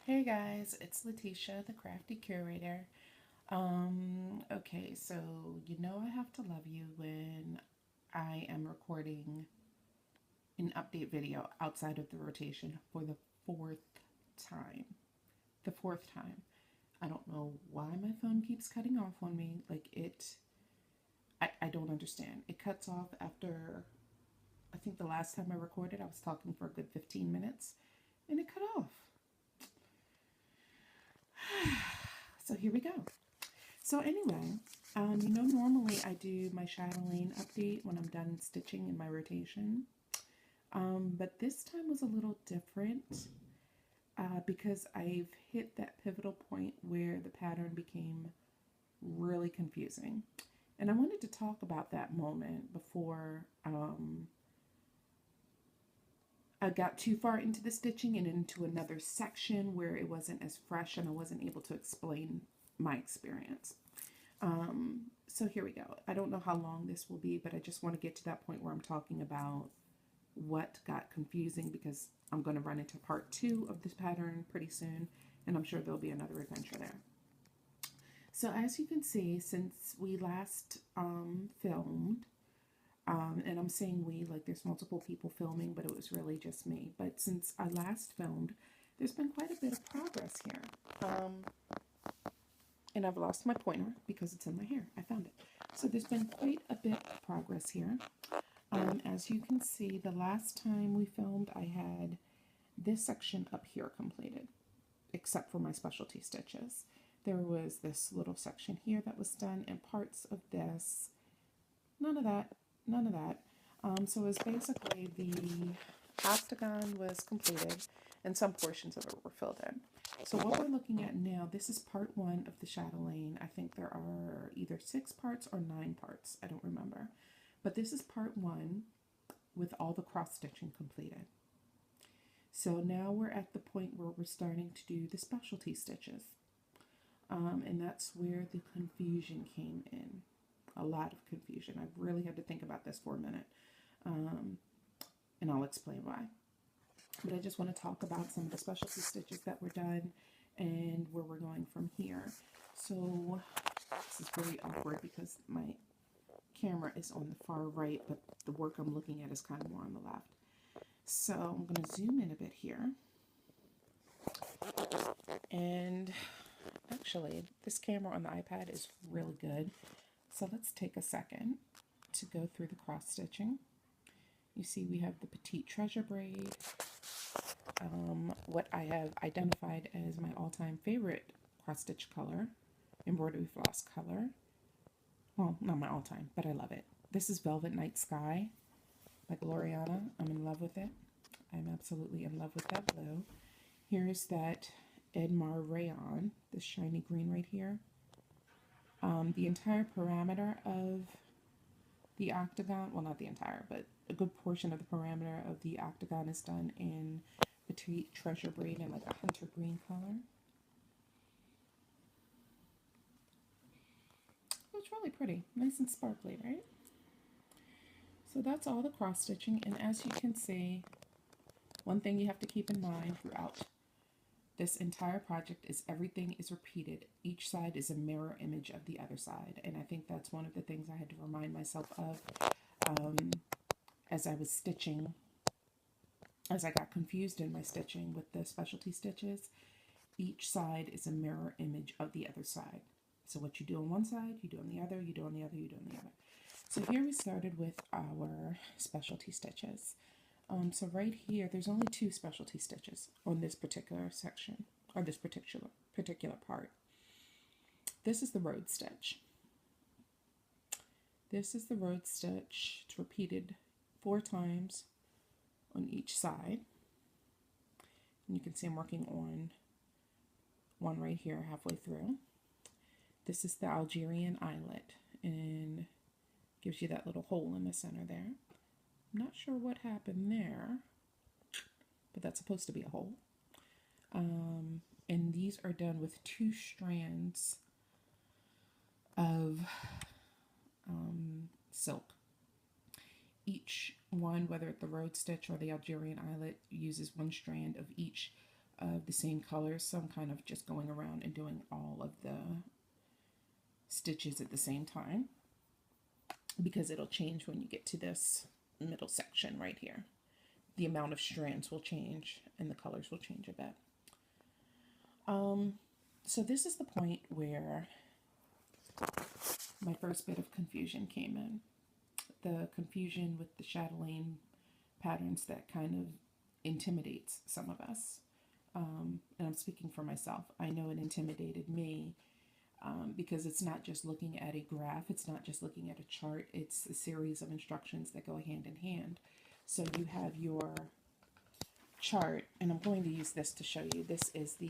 Hey guys, it's Letitia, the crafty curator. Okay, so you know I have to love you when I am recording an update video outside of the rotation for the fourth time. The fourth time. I don't know why my phone keeps cutting off on me. I don't understand. It cuts off after, I think the last time I recorded, I was talking for a good 15 minutes and it cut off. So here we go. So anyway, normally I do my Chatelaine update when I'm done stitching in my rotation. But this time was a little different because I've hit that pivotal point where the pattern became really confusing. And I wanted to talk about that moment before I got too far into the stitching and into another section where it wasn't as fresh and I wasn't able to explain my experience. So here we go. I don't know how long this will be, but I just want to get to that point where I'm talking about what got confusing because I'm going to run into part 2 of this pattern pretty soon, and I'm sure there'll be another adventure there. So as you can see, since we last filmed, and I'm saying we, like there's multiple people filming, but it was really just me. But since I last filmed, there's been quite a bit of progress here. And I've lost my pointer because it's in my hair. I found it. So there's been quite a bit of progress here. As you can see, the last time we filmed, I had this section up here completed, except for my specialty stitches. There was this little section here that was done, and parts of this, none of that. So it was basically the octagon was completed, and some portions of it were filled in. So what we're looking at now, this is part 1 of the Chatelaine. I think there are either 6 parts or 9 parts. I don't remember. But this is part 1 with all the cross stitching completed. So now we're at the point where we're starting to do the specialty stitches. And that's where the confusion came in. A lot of confusion. I really had to think about this for a minute. And I'll explain why. But I just want to talk about some of the specialty stitches that were done and where we're going from here. So this is very awkward because my camera is on the far right, but the work I'm looking at is kind of more on the left. So I'm going to zoom in a bit here. And actually, this camera on the iPad is really good. So let's take a second to go through the cross stitching. You see we have the petite treasure braid, what I have identified as my all-time favorite cross stitch color, embroidery floss color. Well, not my all-time, but I love it. This is Velvet Night Sky by Gloriana. I'm in love with it. I'm absolutely in love with that blue. Here's that Edmar Rayon, this shiny green right here. The entire parameter of the octagon, well, not the entire, but a good portion of the parameter of the octagon is done in petite treasure braid in like a hunter green color. It's really pretty, nice and sparkly, right? So that's all the cross stitching, and as you can see, one thing you have to keep in mind throughout this entire project is everything is repeated. Each side is a mirror image of the other side, and I think that's one of the things I had to remind myself of as I was stitching, as I got confused in my stitching with the specialty stitches. Each side is a mirror image of the other side. So what you do on one side, you do on the other, you do on the other, you do on the other. So here we started with our specialty stitches. So right here, there's only 2 specialty stitches on this particular section, or this particular part. This is the road stitch. This is the road stitch. It's repeated 4 times on each side. And you can see I'm working on one right here halfway through. This is the Algerian eyelet, and gives you that little hole in the center there. I'm not sure what happened there, but that's supposed to be a hole. And these are done with 2 strands of silk. Each one, whether it's the road stitch or the Algerian eyelet, uses 1 strand of each of the same colors. So I'm kind of just going around and doing all of the stitches at the same time, because it'll change when you get to this middle section right here. The amount of strands will change and the colors will change a bit. So this is the point where my first bit of confusion came in. The confusion with the chatelaine patterns that kind of intimidates some of us. And I'm speaking for myself. I know it intimidated me because it's not just looking at a graph, it's not just looking at a chart, it's a series of instructions that go hand in hand. So you have your chart, and I'm going to use this to show you. This is the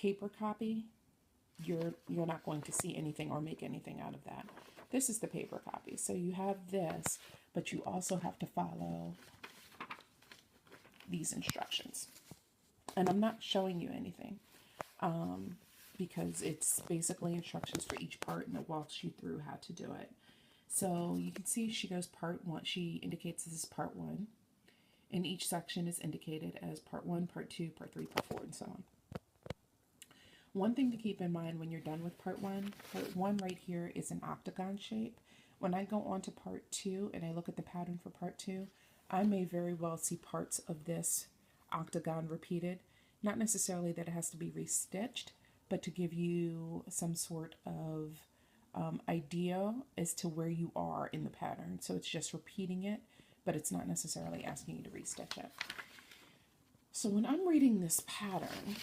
paper copy. You're not going to see anything or make anything out of that. This is the paper copy. So you have this, but you also have to follow these instructions. And I'm not showing you anything because it's basically instructions for each part, and it walks you through how to do it. So you can see she goes part one. She indicates this is part one, and each section is indicated as part one, part two, part three, part four, and so on. One thing to keep in mind when you're done with part one right here is an octagon shape. When I go on to part two and I look at the pattern for part two, I may very well see parts of this octagon repeated. Not necessarily that it has to be restitched, but to give you some sort of idea as to where you are in the pattern. So it's just repeating it, but it's not necessarily asking you to restitch it. So when I'm reading this pattern,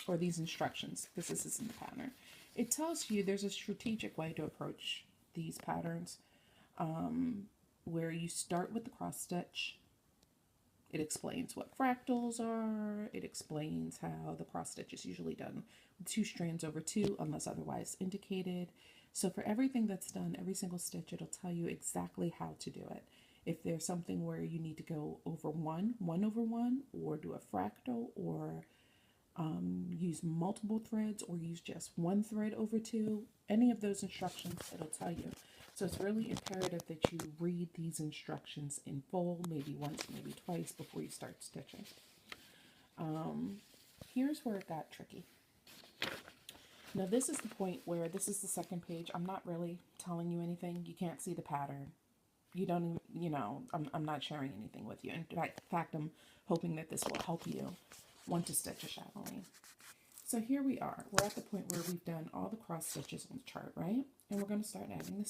or these instructions, because this isn't the pattern, it tells you there's a strategic way to approach these patterns, where you start with the cross stitch. It explains what fractals are. It explains how the cross stitch is usually done with 2 strands over 2 unless otherwise indicated. So for everything that's done, every single stitch, it'll tell you exactly how to do it. If there's something where you need to go over one over one, or do a fractal, or use multiple threads, or use just one thread over 2, any of those instructions, it'll tell you. So it's really imperative that you read these instructions in full, maybe once, maybe twice, before you start stitching. Here's where it got tricky. Now this is the point where this is the second page. I'm not really telling you anything. You can't see the pattern. You don't even, I'm not sharing anything with you. In fact, I'm hoping that this will help you want to stitch a chatelaine. So here we are. We're at the point where we've done all the cross stitches on the chart, right? And we're going to start adding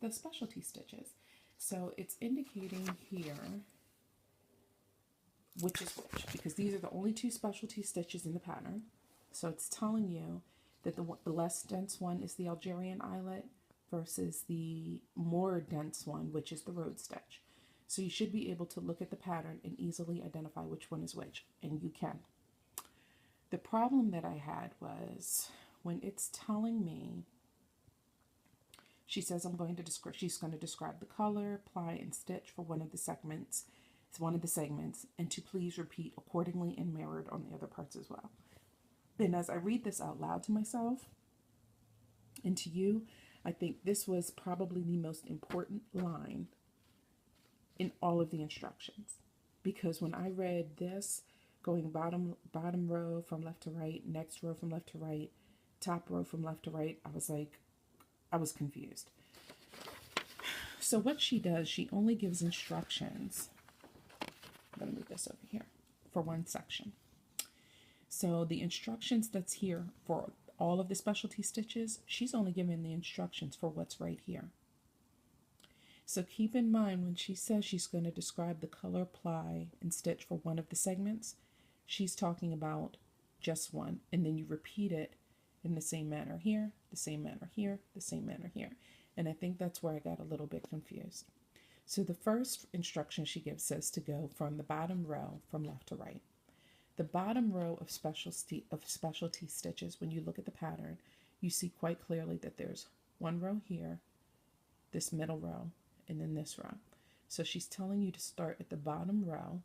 the specialty stitches. So it's indicating here which is which, because these are the only 2 specialty stitches in the pattern. So it's telling you that the less dense one is the Algerian eyelet versus the more dense one, which is the road stitch. So you should be able to look at the pattern and easily identify which one is which, and you can. The problem that I had was when it's telling me, she says she's going to describe the color, apply, and stitch for one of the segments, and to please repeat accordingly and mirrored on the other parts as well. And as I read this out loud to myself and to you, I think this was probably the most important line in all of the instructions, because when I read this, going bottom row from left to right, next row from left to right, top row from left to right, I was confused. So what she does, she only gives instructions. I'm going to move this over here for one section. So the instructions that's here for all of the specialty stitches, she's only given the instructions for what's right here. So keep in mind when she says she's going to describe the color, apply, and stitch for one of the segments, she's talking about just one, and then you repeat it in the same manner here, the same manner here, the same manner here. And I think that's where I got a little bit confused. So the first instruction she gives says to go from the bottom row from left to right. The bottom row of specialty stitches, when you look at the pattern, you see quite clearly that there's one row here, this middle row, and then this row. So she's telling you to start at the bottom row,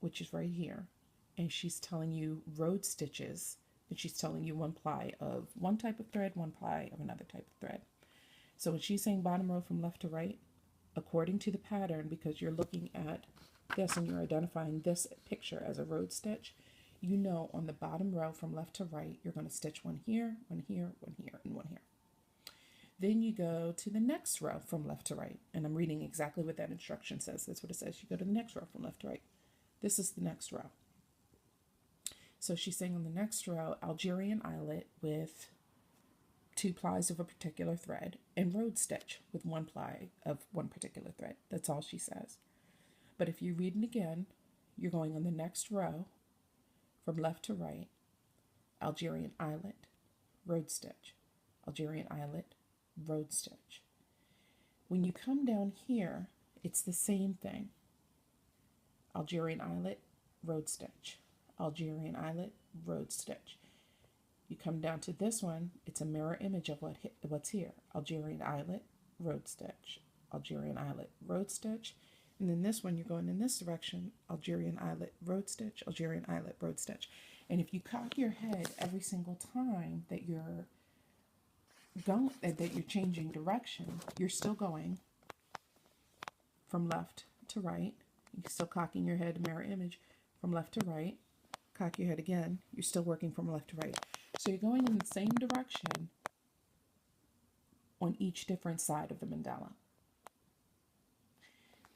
which is right here, and she's telling you road stitches, and she's telling you one ply of one type of thread, one ply of another type of thread. So when she's saying bottom row from left to right, according to the pattern, because you're looking at this and you're identifying this picture as a road stitch, you know on the bottom row from left to right, you're going to stitch one here, one here, one here, and one here. Then you go to the next row from left to right. And I'm reading exactly what that instruction says. That's what it says. You go to the next row from left to right. This is the next row. So she's saying on the next row, Algerian eyelet with 2 plies of a particular thread and road stitch with 1 ply of one particular thread. That's all she says. But if you read it again, you're going on the next row from left to right, Algerian eyelet, road stitch, Algerian eyelet, road stitch. When you come down here, it's the same thing. Algerian eyelet, road stitch, Algerian eyelet, road stitch. You come down to this one, it's a mirror image of what's here. Algerian eyelet, road stitch, Algerian eyelet, road stitch. And then this one, you're going in this direction, Algerian eyelet, road stitch, Algerian eyelet, road stitch. And if you cock your head every single time that you're changing direction, you're still going from left to right. You're still cocking your head, mirror image, from left to right. Cock your head again. You're still working from left to right. So you're going in the same direction on each different side of the mandala.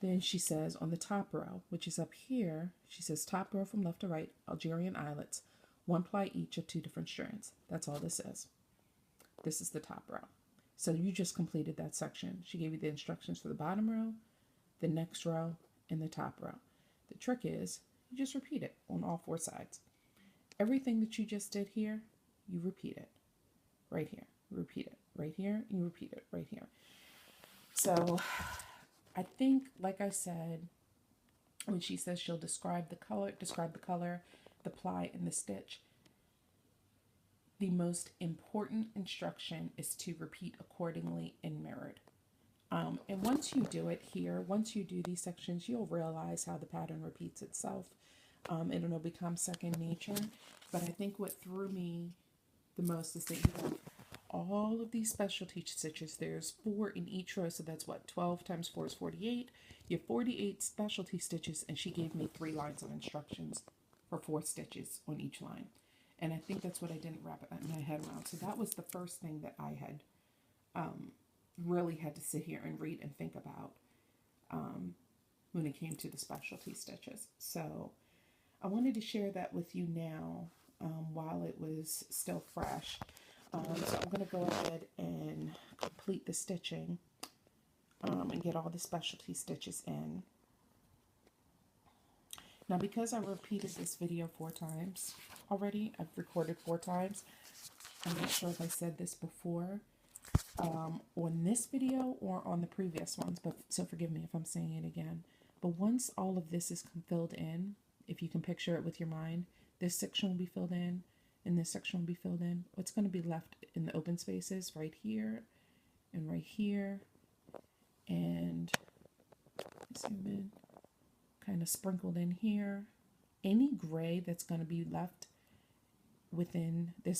Then she says on the top row, which is up here, she says top row from left to right, Algerian eyelets, 1 ply each of 2 different strands. That's all this is. This is the top row. So you just completed that section. She gave you the instructions for the bottom row, the next row, and the top row. The trick is you just repeat it on all 4 sides. Everything that you just did here, you repeat it right here. Repeat it right here, and you repeat it right here. So I think, like I said, when she says she'll describe the color, the ply, and the stitch, the most important instruction is to repeat accordingly and mirrored. And once you do it here, once you do these sections, you'll realize how the pattern repeats itself. It'll become second nature. But I think what threw me the most is that you have all of these specialty stitches. There's 4 in each row, so that's what, 12 times 4 is 48. You have 48 specialty stitches, and she gave me 3 lines of instructions for 4 stitches on each line. And I think that's what I didn't wrap my head around. So that was the first thing that I had really had to sit here and read and think about when it came to the specialty stitches. So I wanted to share that with you now while it was still fresh. So I'm going to go ahead and complete the stitching and get all the specialty stitches in. Now, because I repeated this video 4 times already, I've recorded 4 times. I'm not sure if I said this before on this video or on the previous ones, but so forgive me if I'm saying it again. But once all of this is filled in, if you can picture it with your mind, this section will be filled in, and this section will be filled in. What's going to be left in the open spaces right here and right here, and zoom in, kind of sprinkled in here. Any gray that's going to be left within this